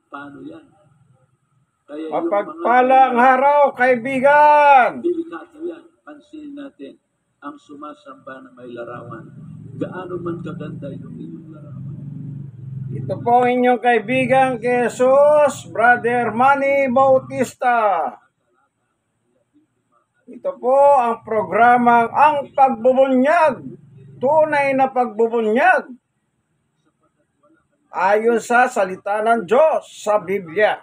Paano yan? Kaya Mapagpalang araw, kaibigan! delikado yan. Pansin natin ang sumasamba na may larawan. Gaano man kaganda yung iyong larawan. Ito po ang inyong kaibigan Jesus, Brother Manny Bautista. Ito po ang programang Ang Pagbubunyag, tunay na pagbubunyag, ayon sa salita ng Diyos sa Biblia.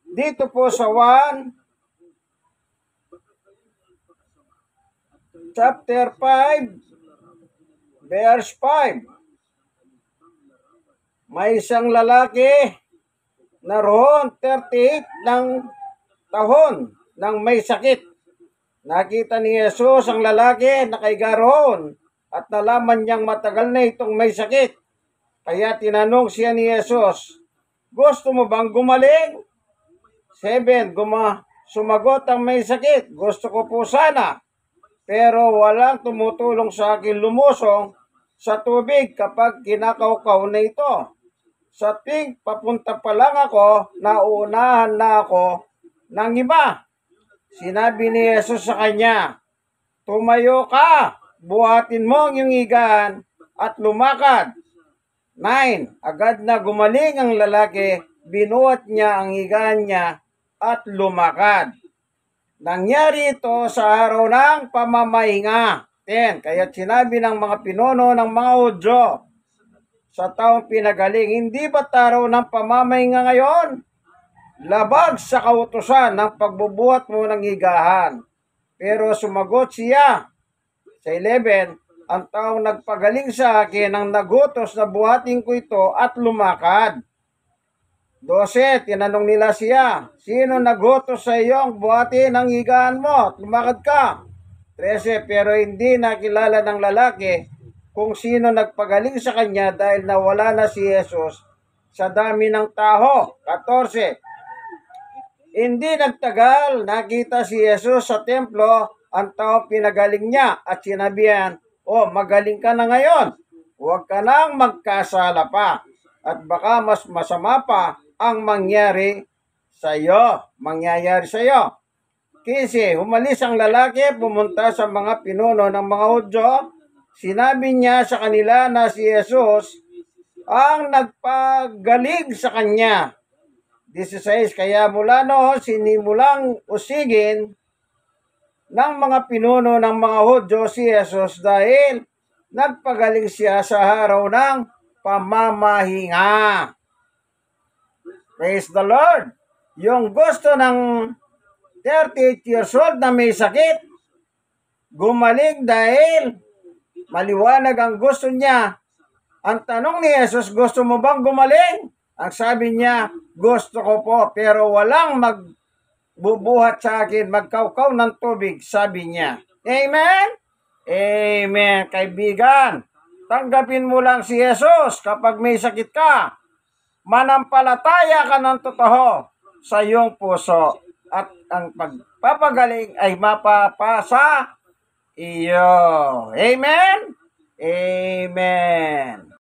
Dito po sa 1, chapter 5, verse 5. May isang lalaki na roon 38 ng taon nang may sakit. Nakita ni Jesus ang lalaki na kaiga roon at nalaman niyang matagal na itong may sakit. Kaya tinanong siya ni Jesus, gusto mo bang gumaling? 7. Sumagot ang may sakit, gusto ko po sana, pero walang tumutulong sa akin lumusong sa tubig kapag kinakaukaw na ito. Sa tuwing papunta pa lang ako, nauunahan na ako ng iba. Sinabi ni Jesus sa kanya, tumayo ka, buhatin mo ang iyong higaan at lumakad. 9. Agad na gumaling ang lalaki, binuhat niya ang higaan niya at lumakad. Nangyari ito sa araw ng pamamahinga. 10. Kaya sinabi ng mga pinuno ng mga Hudyo sa taong pinagaling, hindi ba araw ng pamamahinga ngayon? Labag sa kautusan ng pagbubuhat mo ng higahan. Pero sumagot siya sa 11, ang taong nagpagaling sa akin ang nagutos na buhatin ko ito at lumakad. 12, tinanong nila siya, sino nagutos sa iyo ang buhatin ang higaan mo at lumakad ka? 13, pero hindi nakilala ng lalaki kung sino nagpagaling sa kanya dahil nawala na si Jesus sa dami ng tao. 14, hindi nagtagal, nakita si Jesus sa templo ang tao pinagaling niya at sinabihan, magaling ka na ngayon, huwag ka nang magkasala pa at baka mas masama pa ang mangyayari sa iyo. 15, humalis ang lalaki, pumunta sa mga pinuno ng mga Hudyo. Sinabi niya sa kanila na si Jesus ang nagpagaling sa kanya. 16, kaya mula noon sinimulang usigin ng mga pinuno ng mga Hudyo si Jesus dahil nagpagaling siya sa araw ng pamamahinga. Praise the Lord! Yung gusto ng 38 years old na may sakit, gumaling dahil maliwanag ang gusto niya. Ang tanong ni Jesus, gusto mo bang gumaling? Ang sabi niya, gusto ko po, pero walang magbubuhat sa akin, magkaukaw ng tubig, sabi niya. Amen? Amen, kaibigan. Tanggapin mo lang si Jesus kapag may sakit ka. Manampalataya ka ng totoo sa iyong puso at ang pagpapagaling ay mapapasa iyo. Amen? Amen.